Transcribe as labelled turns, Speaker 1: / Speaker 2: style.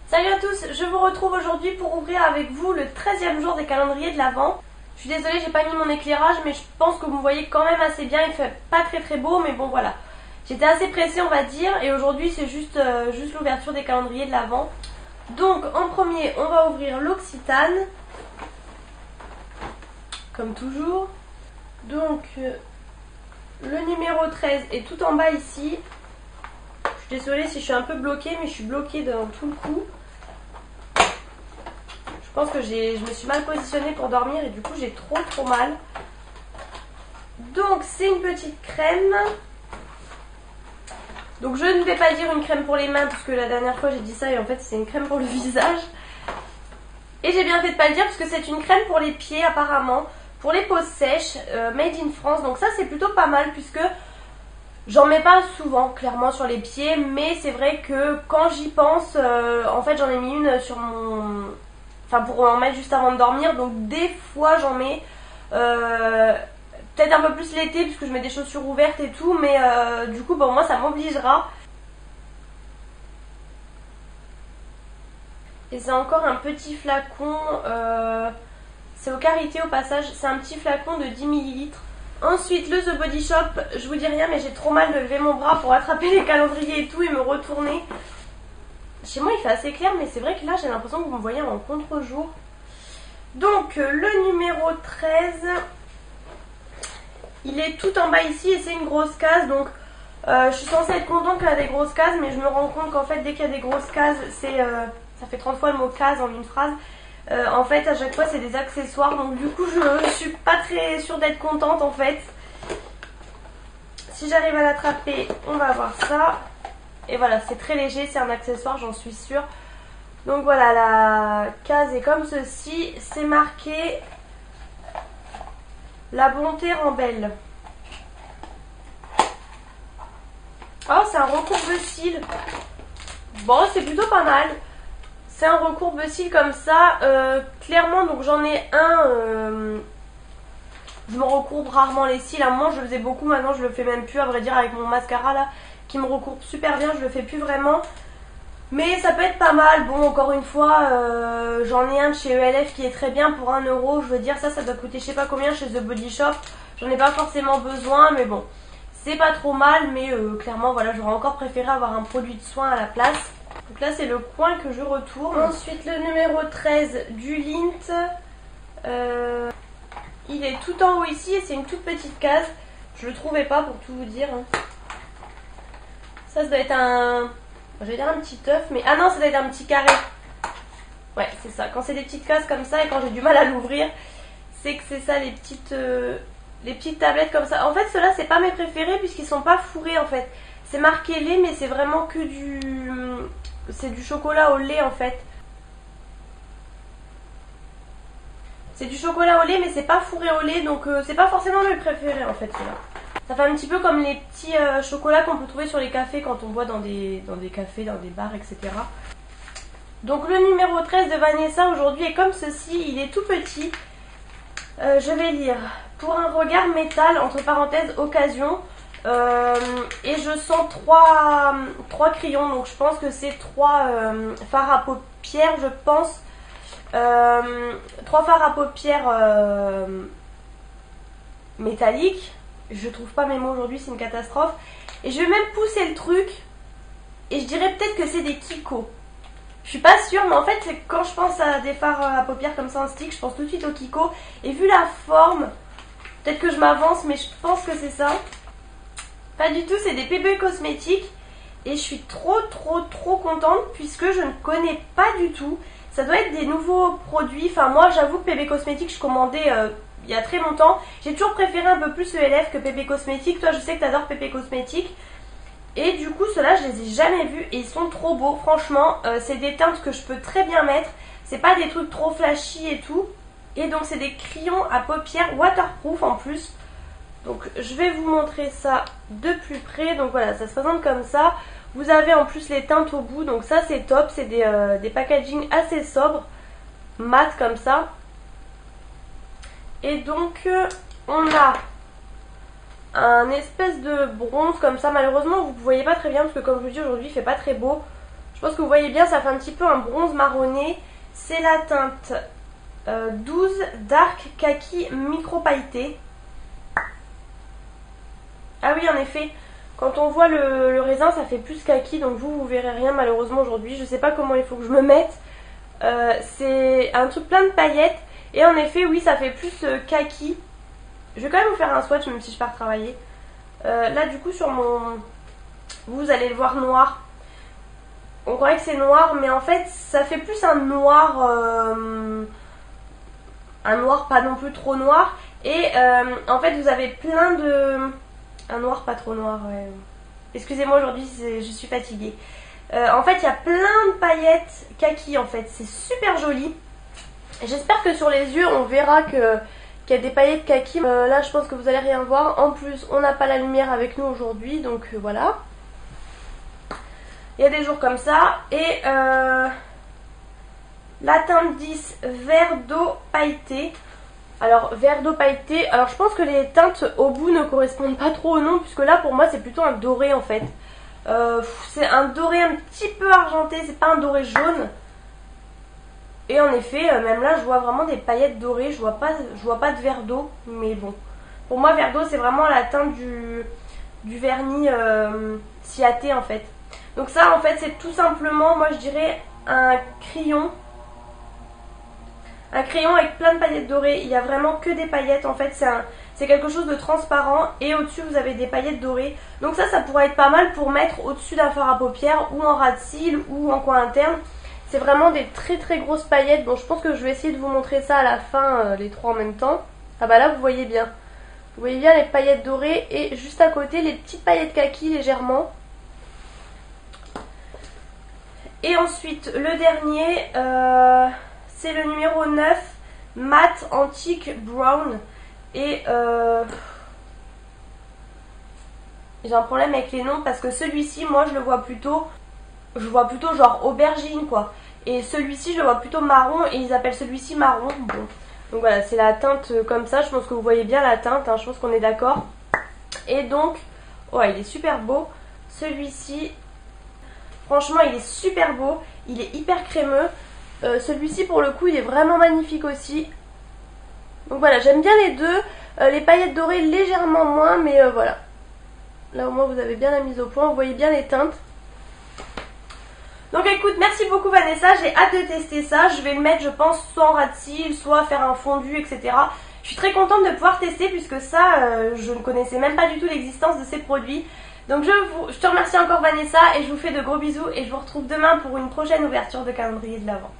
Speaker 1: Salut à tous, je vous retrouve aujourd'hui pour ouvrir avec vous le 13e jour des calendriers de l'Avent. Je suis désolée, j'ai pas mis mon éclairage, mais je pense que vous me voyez quand même assez bien. Il fait pas très beau, mais bon voilà. J'étais assez pressée, on va dire, et aujourd'hui c'est juste l'ouverture des calendriers de l'Avent. Donc en premier, on va ouvrir l'Occitane, comme toujours. Donc le numéro 13 est tout en bas ici. Je suis désolée si je suis un peu bloquée, mais je suis bloquée dans tout le cou. Je pense que je me suis mal positionnée pour dormir et du coup j'ai trop mal. Donc c'est une petite crème. Donc je ne vais pas dire une crème pour les mains parce que la dernière fois j'ai dit ça et en fait c'est une crème pour le visage. Et j'ai bien fait de pas le dire parce que c'est une crème pour les pieds apparemment, pour les peaux sèches, made in France. Donc ça c'est plutôt pas mal puisque j'en mets pas souvent clairement sur les pieds, mais c'est vrai que quand j'y pense, en fait j'en ai mis une sur mon... Enfin pour en mettre juste avant de dormir, donc des fois j'en mets peut-être un peu plus l'été puisque je mets des chaussures ouvertes et tout, mais du coup bon moi ça m'obligera. Et c'est encore un petit flacon, c'est au Karité au passage, c'est un petit flacon de 10 ml. Ensuite le The Body Shop, je vous dis rien mais j'ai trop mal de lever mon bras pour attraper les calendriers et tout et me retourner. Chez moi il fait assez clair mais c'est vrai que là j'ai l'impression que vous me voyez en contre-jour. Donc le numéro 13, il est tout en bas ici et c'est une grosse case. Donc je suis censée être contente qu'elle a des grosses cases, mais je me rends compte qu'en fait dès qu'il y a des grosses cases, ça fait 30 fois le mot case en une phrase. En fait à chaque fois c'est des accessoires, donc du coup je suis pas très sûre d'être contente en fait. Si j'arrive à l'attraper, on va voir ça. Et voilà, c'est très léger, c'est un accessoire, j'en suis sûre. Donc voilà, la case est comme ceci. C'est marqué La bonté rend belle. Oh, c'est un recourbe-cils. Bon, c'est plutôt pas mal. C'est un recourbe-cils comme ça. Clairement, donc j'en ai un. Je me recourbe rarement les cils. À un moment, je le faisais beaucoup. Maintenant, je le fais même plus. À vrai dire, avec mon mascara là, qui me recourbe super bien, je le fais plus vraiment. Mais ça peut être pas mal. Bon, encore une fois, j'en ai un de chez ELF qui est très bien pour 1 euro. Je veux dire, ça doit coûter je sais pas combien chez The Body Shop. J'en ai pas forcément besoin, mais bon, c'est pas trop mal. Mais clairement, voilà, j'aurais encore préféré avoir un produit de soin à la place. Donc là, c'est le coin que je retourne. Ensuite, le numéro 13 du Lint. Il est tout en haut ici et c'est une toute petite case. Je le trouvais pas pour tout vous dire. Ça doit être un... Je vais dire un petit œuf, mais... Ah non, ça doit être un petit carré. Ouais, c'est ça. Quand c'est des petites cases comme ça et quand j'ai du mal à l'ouvrir, c'est que c'est ça, les petites tablettes comme ça. En fait, ceux-là, c'est pas mes préférés puisqu'ils sont pas fourrés en fait. C'est marqué lait, mais c'est vraiment que du... C'est du chocolat au lait en fait. C'est du chocolat au lait, mais c'est pas fourré au lait, donc c'est pas forcément mes préférés en fait, ceux-là. Ça fait un petit peu comme les petits chocolats qu'on peut trouver sur les cafés quand on boit dans des cafés, dans des bars, etc. Donc le numéro 13 de Vanessa aujourd'hui est comme ceci, il est tout petit. Je vais lire. Pour un regard métal, entre parenthèses, occasion. Et je sens trois crayons, donc je pense que c'est 3 fards à paupières, je pense. 3 fards à paupières métalliques. Je trouve pas mes mots aujourd'hui, c'est une catastrophe. Et je vais même pousser le truc et je dirais peut-être que c'est des Kiko. Je suis pas sûre, mais en fait quand je pense à des fards à paupières comme ça en stick, je pense tout de suite au Kiko. Et vu la forme, peut-être que je m'avance, mais je pense que c'est ça. Pas du tout, c'est des PB Cosmétiques. Et je suis trop contente puisque je ne connais pas du tout. Ça doit être des nouveaux produits. Enfin moi j'avoue que PB Cosmétiques je commandais il y a très longtemps. J'ai toujours préféré un peu plus ELF que PB Cosmétiques. Toi je sais que tu adores PB Cosmétiques. Et du coup ceux-là je les ai jamais vus et ils sont trop beaux. Franchement c'est des teintes que je peux très bien mettre. C'est pas des trucs trop flashy et tout. Et donc c'est des crayons à paupières waterproof en plus. Donc je vais vous montrer ça de plus près. Donc voilà, ça se présente comme ça. Vous avez en plus les teintes au bout, donc ça c'est top. C'est des packaging assez sobres, mat comme ça. Et donc on a un espèce de bronze comme ça. Malheureusement vous ne voyez pas très bien parce que comme je vous dis aujourd'hui il fait pas très beau. Je pense que vous voyez bien, ça fait un petit peu un bronze marronné. C'est la teinte 12 Dark Kaki Micro Pailleté. Ah oui, en effet, quand on voit le raisin, ça fait plus kaki, donc vous verrez rien malheureusement aujourd'hui. Je sais pas comment il faut que je me mette. C'est un truc plein de paillettes. Et en effet, oui, ça fait plus kaki. Je vais quand même vous faire un swatch, même si je pars travailler. Là, du coup, sur mon... Vous allez le voir noir. On croirait que c'est noir, mais en fait, ça fait plus un noir... un noir pas non plus trop noir. Et en fait, vous avez plein de... Un noir pas trop noir, ouais. Excusez-moi, aujourd'hui, je suis fatiguée. En fait, il y a plein de paillettes kaki, en fait. C'est super joli. J'espère que sur les yeux, on verra qu'il y a des paillettes kaki. Là, je pense que vous allez rien voir. En plus, on n'a pas la lumière avec nous aujourd'hui, donc voilà. Il y a des jours comme ça. Et la teinte 10, vert d'eau pailleté. Alors, vert d'eau pailleté. Alors, je pense que les teintes au bout ne correspondent pas trop au nom, puisque là, pour moi, c'est plutôt un doré, en fait. C'est un doré un petit peu argenté, c'est pas un doré jaune. Et en effet, même là, je vois vraiment des paillettes dorées. Je vois pas de verre d'eau, mais bon. Pour moi, verre d'eau, c'est vraiment la teinte du vernis ciaté, en fait. Donc ça, en fait, c'est tout simplement, moi, je dirais, un crayon. Un crayon avec plein de paillettes dorées. Il n'y a vraiment que des paillettes, en fait. C'est quelque chose de transparent. Et au-dessus, vous avez des paillettes dorées. Donc ça pourrait être pas mal pour mettre au-dessus d'un fard à paupières ou en ras de cils ou en coin interne. C'est vraiment des très très grosses paillettes. Bon, je pense que je vais essayer de vous montrer ça à la fin, les trois en même temps. Ah bah là, vous voyez bien. Vous voyez bien les paillettes dorées et juste à côté, les petites paillettes kaki légèrement. Et ensuite, le dernier, c'est le numéro 9, Matte Antique Brown. Et j'ai un problème avec les noms parce que celui-ci, moi, je le vois plutôt... Je vois plutôt genre aubergine quoi. Et celui-ci je le vois plutôt marron et ils appellent celui-ci marron. Bon. Donc voilà, c'est la teinte comme ça. Je pense que vous voyez bien la teinte, hein. Je pense qu'on est d'accord. Et donc, ouais, il est super beau. Celui-ci, franchement il est super beau. Il est hyper crémeux. Celui-ci pour le coup il est vraiment magnifique aussi. Donc voilà, j'aime bien les deux. Les paillettes dorées légèrement moins, mais voilà. Là au moins vous avez bien la mise au point. Vous voyez bien les teintes. Donc écoute, merci beaucoup Vanessa, j'ai hâte de tester ça. Je vais le mettre, je pense, soit en ras de cils, soit faire un fondu, etc. Je suis très contente de pouvoir tester puisque ça, je ne connaissais même pas du tout l'existence de ces produits. Donc je te remercie encore Vanessa et je vous fais de gros bisous et je vous retrouve demain pour une prochaine ouverture de calendrier de l'Avent.